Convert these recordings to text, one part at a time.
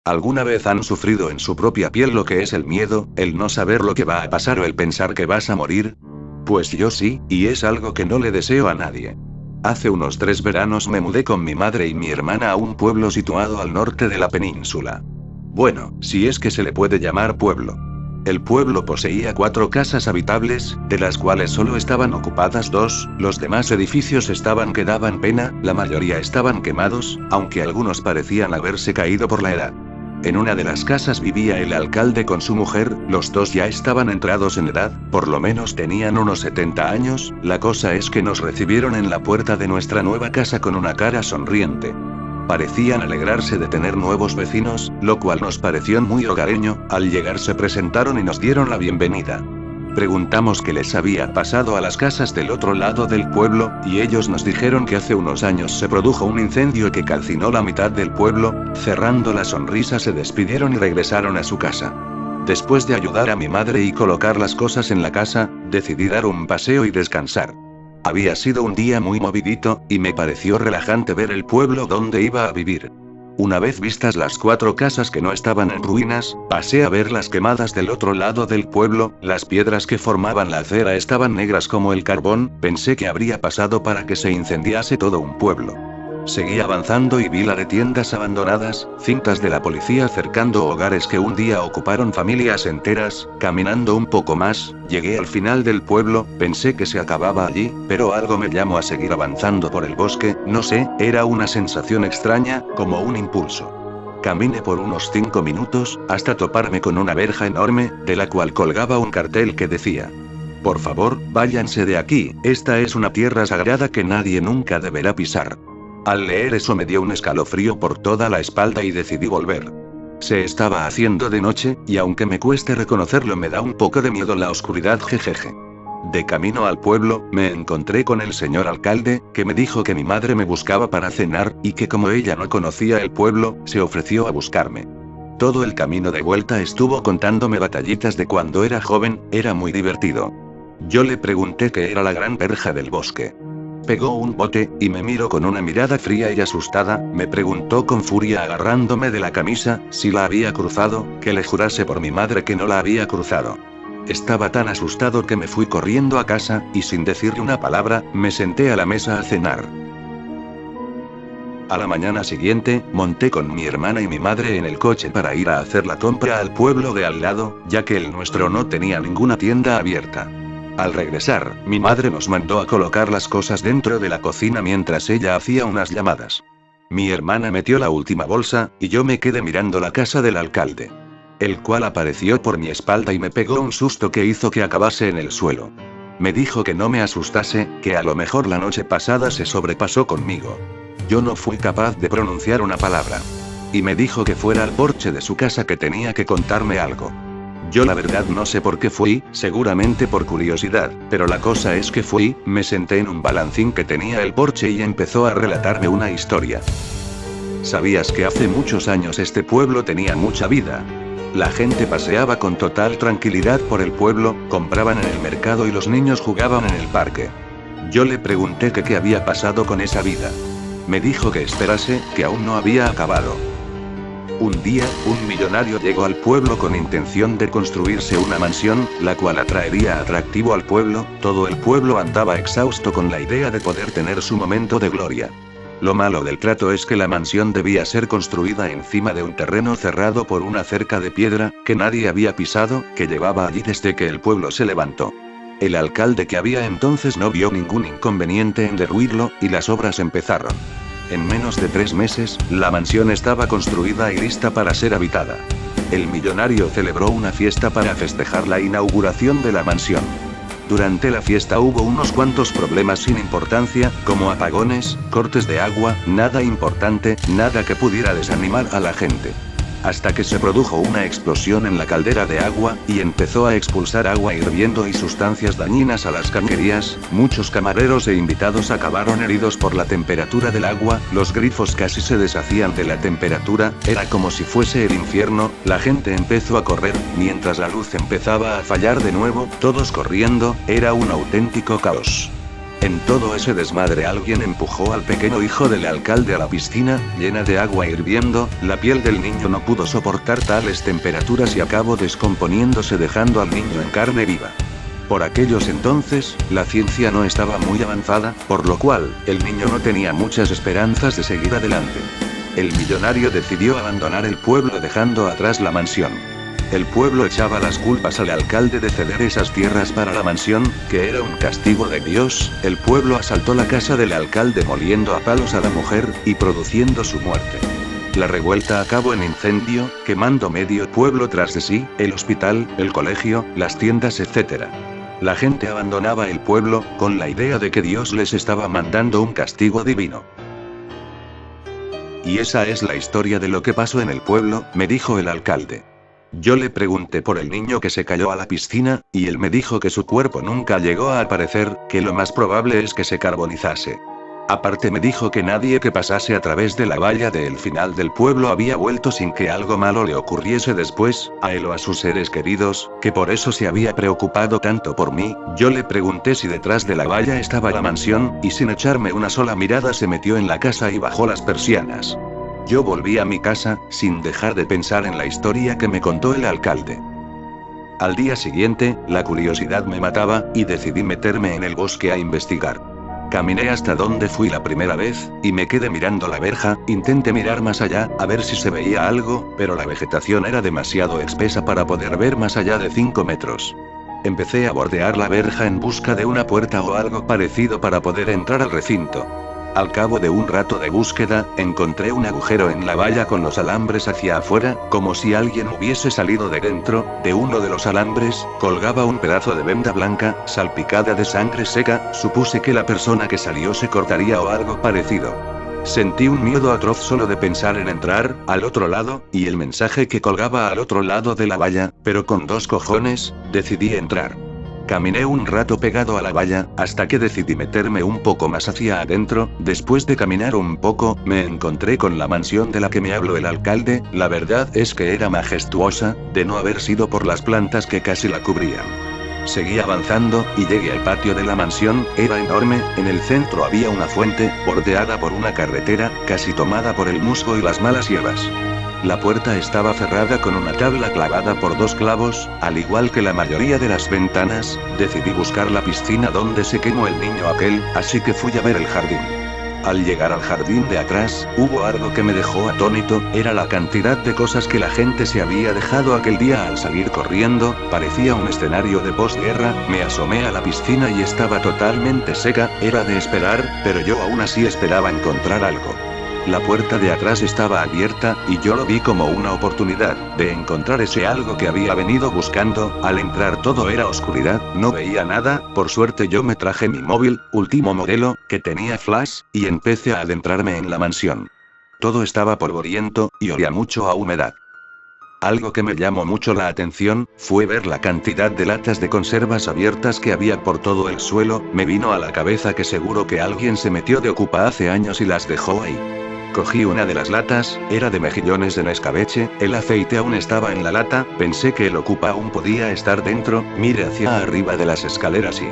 ¿Alguna vez han sufrido en su propia piel lo que es el miedo, el no saber lo que va a pasar o el pensar que vas a morir? Pues yo sí, y es algo que no le deseo a nadie. Hace unos 3 veranos me mudé con mi madre y mi hermana a un pueblo situado al norte de la península. Bueno, si es que se le puede llamar pueblo. El pueblo poseía 4 casas habitables, de las cuales solo estaban ocupadas 2, los demás edificios estaban que daban pena, la mayoría estaban quemados, aunque algunos parecían haberse caído por la edad. En una de las casas vivía el alcalde con su mujer, los 2 ya estaban entrados en edad, por lo menos tenían unos 70 años, la cosa es que nos recibieron en la puerta de nuestra nueva casa con una cara sonriente. Parecían alegrarse de tener nuevos vecinos, lo cual nos pareció muy hogareño. Al llegar se presentaron y nos dieron la bienvenida. Preguntamos qué les había pasado a las casas del otro lado del pueblo, y ellos nos dijeron que hace unos años se produjo un incendio que calcinó la mitad del pueblo. Cerrando la sonrisa se despidieron y regresaron a su casa. Después de ayudar a mi madre y colocar las cosas en la casa, decidí dar un paseo y descansar. Había sido un día muy movidito, y me pareció relajante ver el pueblo donde iba a vivir. Una vez vistas las 4 casas que no estaban en ruinas, pasé a ver las quemadas del otro lado del pueblo. Las piedras que formaban la acera estaban negras como el carbón. Pensé que habría pasado para que se incendiase todo un pueblo. Seguí avanzando y vi la de tiendas abandonadas, cintas de la policía cercando hogares que un día ocuparon familias enteras. Caminando un poco más, llegué al final del pueblo. Pensé que se acababa allí, pero algo me llamó a seguir avanzando por el bosque. No sé, era una sensación extraña, como un impulso. Caminé por unos 5 minutos, hasta toparme con una verja enorme, de la cual colgaba un cartel que decía: por favor, váyanse de aquí, esta es una tierra sagrada que nadie nunca deberá pisar. Al leer eso me dio un escalofrío por toda la espalda y decidí volver. Se estaba haciendo de noche, y aunque me cueste reconocerlo me da un poco de miedo la oscuridad, jejeje. De camino al pueblo, me encontré con el señor alcalde, que me dijo que mi madre me buscaba para cenar, y que como ella no conocía el pueblo, se ofreció a buscarme. Todo el camino de vuelta estuvo contándome batallitas de cuando era joven. Era muy divertido. Yo le pregunté qué era la gran verja del bosque. Pegó un bote, y me miró con una mirada fría y asustada. Me preguntó con furia agarrándome de la camisa, si la había cruzado, que le jurase por mi madre que no la había cruzado. Estaba tan asustado que me fui corriendo a casa, y sin decirle una palabra, me senté a la mesa a cenar. A la mañana siguiente, monté con mi hermana y mi madre en el coche para ir a hacer la compra al pueblo de al lado, ya que el nuestro no tenía ninguna tienda abierta. Al regresar, mi madre nos mandó a colocar las cosas dentro de la cocina mientras ella hacía unas llamadas. Mi hermana metió la última bolsa, y yo me quedé mirando la casa del alcalde. El cual apareció por mi espalda y me pegó un susto que hizo que acabase en el suelo. Me dijo que no me asustase, que a lo mejor la noche pasada se sobrepasó conmigo. Yo no fui capaz de pronunciar una palabra. Y me dijo que fuera al porche de su casa que tenía que contarme algo. Yo la verdad no sé por qué fui, seguramente por curiosidad, pero la cosa es que fui, me senté en un balancín que tenía el porche y empezó a relatarme una historia. ¿Sabías que hace muchos años este pueblo tenía mucha vida? La gente paseaba con total tranquilidad por el pueblo, compraban en el mercado y los niños jugaban en el parque. Yo le pregunté que qué había pasado con esa vida. Me dijo que esperase, que aún no había acabado. Un día, un millonario llegó al pueblo con intención de construirse una mansión, la cual atraería atractivo al pueblo. Todo el pueblo andaba exhausto con la idea de poder tener su momento de gloria. Lo malo del trato es que la mansión debía ser construida encima de un terreno cerrado por una cerca de piedra, que nadie había pisado, que llevaba allí desde que el pueblo se levantó. El alcalde que había entonces no vio ningún inconveniente en derruirlo, y las obras empezaron. En menos de 3 meses, la mansión estaba construida y lista para ser habitada. El millonario celebró una fiesta para festejar la inauguración de la mansión. Durante la fiesta hubo unos cuantos problemas sin importancia, como apagones, cortes de agua, nada importante, nada que pudiera desanimar a la gente. Hasta que se produjo una explosión en la caldera de agua, y empezó a expulsar agua hirviendo y sustancias dañinas a las cañerías. Muchos camareros e invitados acabaron heridos por la temperatura del agua, los grifos casi se deshacían de la temperatura, era como si fuese el infierno. La gente empezó a correr, mientras la luz empezaba a fallar de nuevo, todos corriendo, era un auténtico caos. En todo ese desmadre alguien empujó al pequeño hijo del alcalde a la piscina, llena de agua hirviendo, la piel del niño no pudo soportar tales temperaturas y acabó descomponiéndose dejando al niño en carne viva. Por aquellos entonces, la ciencia no estaba muy avanzada, por lo cual, el niño no tenía muchas esperanzas de seguir adelante. El millonario decidió abandonar el pueblo dejando atrás la mansión. El pueblo echaba las culpas al alcalde de ceder esas tierras para la mansión, que era un castigo de Dios. El pueblo asaltó la casa del alcalde moliendo a palos a la mujer, y produciendo su muerte. La revuelta acabó en incendio, quemando medio pueblo tras de sí, el hospital, el colegio, las tiendas, etc. La gente abandonaba el pueblo, con la idea de que Dios les estaba mandando un castigo divino. Y esa es la historia de lo que pasó en el pueblo, me dijo el alcalde. Yo le pregunté por el niño que se cayó a la piscina, y él me dijo que su cuerpo nunca llegó a aparecer, que lo más probable es que se carbonizase. Aparte me dijo que nadie que pasase a través de la valla del final del pueblo había vuelto sin que algo malo le ocurriese después, a él o a sus seres queridos, que por eso se había preocupado tanto por mí. Yo le pregunté si detrás de la valla estaba la mansión, y sin echarme una sola mirada se metió en la casa y bajó las persianas. Yo volví a mi casa, sin dejar de pensar en la historia que me contó el alcalde. Al día siguiente, la curiosidad me mataba, y decidí meterme en el bosque a investigar. Caminé hasta donde fui la primera vez, y me quedé mirando la verja, intenté mirar más allá, a ver si se veía algo, pero la vegetación era demasiado espesa para poder ver más allá de 5 metros. Empecé a bordear la verja en busca de una puerta o algo parecido para poder entrar al recinto. Al cabo de un rato de búsqueda, encontré un agujero en la valla con los alambres hacia afuera, como si alguien hubiese salido de dentro. De uno de los alambres, colgaba un pedazo de venda blanca, salpicada de sangre seca. Supuse que la persona que salió se cortaría o algo parecido. Sentí un miedo atroz solo de pensar en entrar, al otro lado, y el mensaje que colgaba al otro lado de la valla, pero con 2 cojones, decidí entrar. Caminé un rato pegado a la valla, hasta que decidí meterme un poco más hacia adentro. Después de caminar un poco, me encontré con la mansión de la que me habló el alcalde. La verdad es que era majestuosa, de no haber sido por las plantas que casi la cubrían. Seguí avanzando, y llegué al patio de la mansión. Era enorme, en el centro había una fuente, bordeada por una carretera, casi tomada por el musgo y las malas hierbas. La puerta estaba cerrada con una tabla clavada por 2 clavos, al igual que la mayoría de las ventanas. Decidí buscar la piscina donde se quemó el niño aquel, así que fui a ver el jardín. Al llegar al jardín de atrás, hubo algo que me dejó atónito, era la cantidad de cosas que la gente se había dejado aquel día al salir corriendo. Parecía un escenario de posguerra. Me asomé a la piscina y estaba totalmente seca, era de esperar, pero yo aún así esperaba encontrar algo. La puerta de atrás estaba abierta, y yo lo vi como una oportunidad de encontrar ese algo que había venido buscando. Al entrar todo era oscuridad, no veía nada. Por suerte yo me traje mi móvil, último modelo, que tenía flash, y empecé a adentrarme en la mansión. Todo estaba polvoriento, y olía mucho a humedad. Algo que me llamó mucho la atención, fue ver la cantidad de latas de conservas abiertas que había por todo el suelo. Me vino a la cabeza que seguro que alguien se metió de ocupa hace años y las dejó ahí. Cogí una de las latas, era de mejillones de Nescabeche, el aceite aún estaba en la lata. Pensé que el ocupa aún podía estar dentro. Miré hacia arriba de las escaleras y...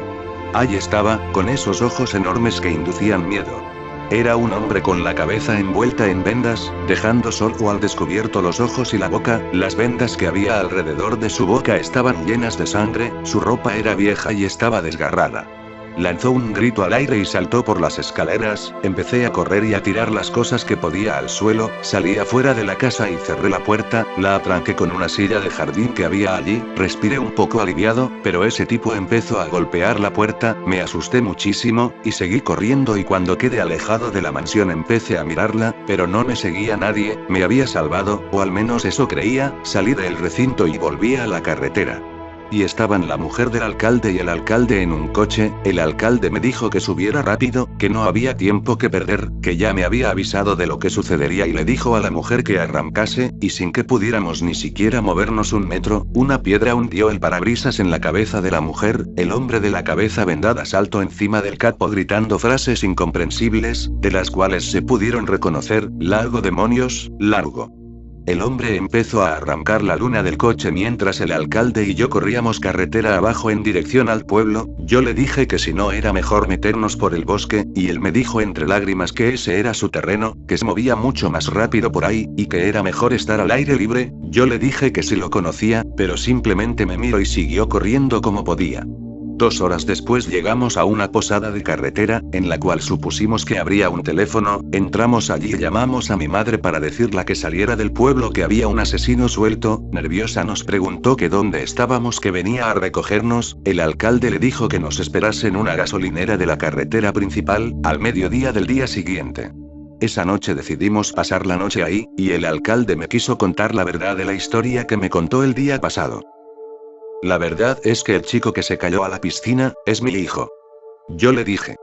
ahí estaba, con esos ojos enormes que inducían miedo. Era un hombre con la cabeza envuelta en vendas, dejando solo al descubierto los ojos y la boca. Las vendas que había alrededor de su boca estaban llenas de sangre, su ropa era vieja y estaba desgarrada. Lanzó un grito al aire y saltó por las escaleras. Empecé a correr y a tirar las cosas que podía al suelo. Salí afuera de la casa y cerré la puerta, la atranqué con una silla de jardín que había allí. Respiré un poco aliviado, pero ese tipo empezó a golpear la puerta. Me asusté muchísimo, y seguí corriendo, y cuando quedé alejado de la mansión empecé a mirarla, pero no me seguía nadie. Me había salvado, o al menos eso creía. Salí del recinto y volví a la carretera. Y estaban la mujer del alcalde y el alcalde en un coche. El alcalde me dijo que subiera rápido, que no había tiempo que perder, que ya me había avisado de lo que sucedería, y le dijo a la mujer que arrancase, y sin que pudiéramos ni siquiera movernos un metro, una piedra hundió el parabrisas en la cabeza de la mujer. El hombre de la cabeza vendada saltó encima del capo gritando frases incomprensibles, de las cuales se pudieron reconocer: largo demonios, largo. El hombre empezó a arrancar la luna del coche mientras el alcalde y yo corríamos carretera abajo en dirección al pueblo. Yo le dije que si no era mejor meternos por el bosque, y él me dijo entre lágrimas que ese era su terreno, que se movía mucho más rápido por ahí, y que era mejor estar al aire libre. Yo le dije que sí lo conocía, pero simplemente me miró y siguió corriendo como podía. 2 horas después llegamos a una posada de carretera, en la cual supusimos que habría un teléfono. Entramos allí y llamamos a mi madre para decirle que saliera del pueblo, que había un asesino suelto. Nerviosa nos preguntó que dónde estábamos, que venía a recogernos. El alcalde le dijo que nos esperase en una gasolinera de la carretera principal, al mediodía del día siguiente. Esa noche decidimos pasar la noche ahí, y el alcalde me quiso contar la verdad de la historia que me contó el día pasado. La verdad es que el chico que se cayó a la piscina, es mi hijo. Yo le dije.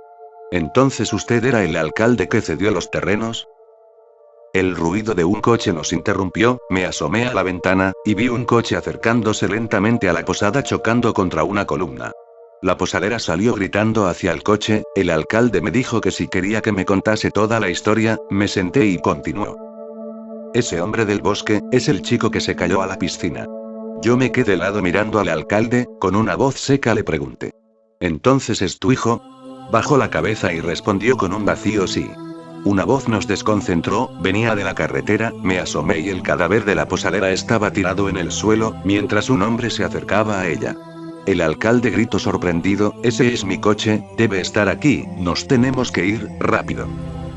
¿Entonces usted era el alcalde que cedió los terrenos? El ruido de un coche nos interrumpió. Me asomé a la ventana, y vi un coche acercándose lentamente a la posada chocando contra una columna. La posadera salió gritando hacia el coche. El alcalde me dijo que si quería que me contase toda la historia. Me senté y continuó. Ese hombre del bosque, es el chico que se cayó a la piscina. Yo me quedé helado mirando al alcalde. Con una voz seca le pregunté. ¿Entonces es tu hijo? Bajó la cabeza y respondió con un vacío sí. Una voz nos desconcentró. Venía de la carretera. Me asomé y el cadáver de la posadera estaba tirado en el suelo, mientras un hombre se acercaba a ella. El alcalde gritó sorprendido. Ese es mi coche, debe estar aquí, nos tenemos que ir, rápido.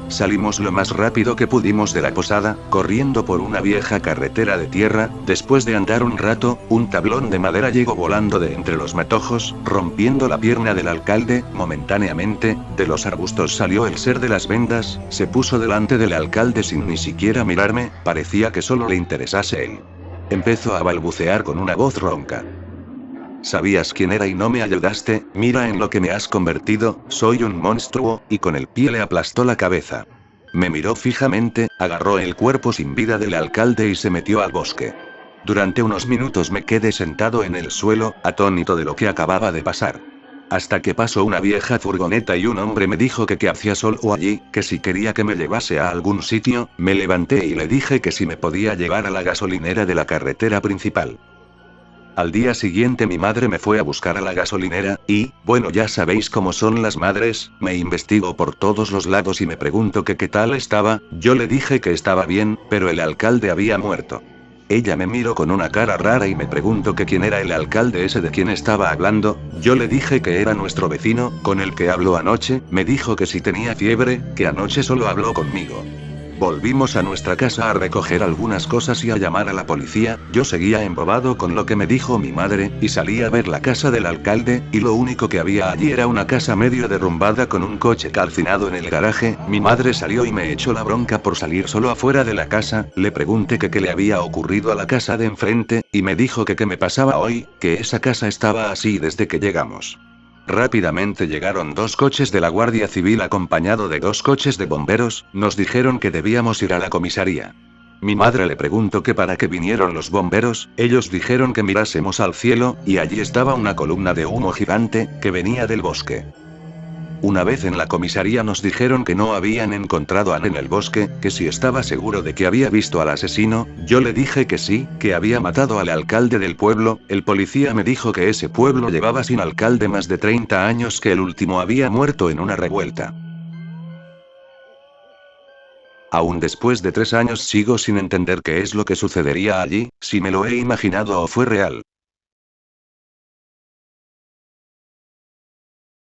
Salimos lo más rápido que pudimos de la posada, corriendo por una vieja carretera de tierra. Después de andar un rato, un tablón de madera llegó volando de entre los matojos, rompiendo la pierna del alcalde. Momentáneamente, de los arbustos salió el ser de las vendas, se puso delante del alcalde sin ni siquiera mirarme, parecía que solo le interesase él. Empezó a balbucear con una voz ronca. ¿Sabías quién era y no me ayudaste? Mira en lo que me has convertido, soy un monstruo, y con el pie le aplastó la cabeza. Me miró fijamente, agarró el cuerpo sin vida del alcalde y se metió al bosque. Durante unos minutos me quedé sentado en el suelo, atónito de lo que acababa de pasar. Hasta que pasó una vieja furgoneta y un hombre me dijo que qué hacía solo allí, que si quería que me llevase a algún sitio. Me levanté y le dije que si me podía llevar a la gasolinera de la carretera principal. Al día siguiente mi madre me fue a buscar a la gasolinera, y, bueno, ya sabéis cómo son las madres, me investigó por todos los lados y me preguntó que qué tal estaba. Yo le dije que estaba bien, pero el alcalde había muerto. Ella me miró con una cara rara y me preguntó que quién era el alcalde ese de quien estaba hablando. Yo le dije que era nuestro vecino, con el que habló anoche. Me dijo que si tenía fiebre, que anoche solo habló conmigo. Volvimos a nuestra casa a recoger algunas cosas y a llamar a la policía. Yo seguía embobado con lo que me dijo mi madre, y salí a ver la casa del alcalde, y lo único que había allí era una casa medio derrumbada con un coche calcinado en el garaje. Mi madre salió y me echó la bronca por salir solo afuera de la casa. Le pregunté que qué le había ocurrido a la casa de enfrente, y me dijo que qué me pasaba hoy, que esa casa estaba así desde que llegamos. Rápidamente llegaron 2 coches de la Guardia Civil acompañado de 2 coches de bomberos. Nos dijeron que debíamos ir a la comisaría. Mi madre le preguntó que para qué vinieron los bomberos. Ellos dijeron que mirásemos al cielo, y allí estaba una columna de humo gigante, que venía del bosque. Una vez en la comisaría nos dijeron que no habían encontrado a Anne en el bosque, que si estaba seguro de que había visto al asesino. Yo le dije que sí, que había matado al alcalde del pueblo. El policía me dijo que ese pueblo llevaba sin alcalde más de 30 años, que el último había muerto en una revuelta. Aún después de 3 años sigo sin entender qué es lo que sucedería allí, si me lo he imaginado o fue real.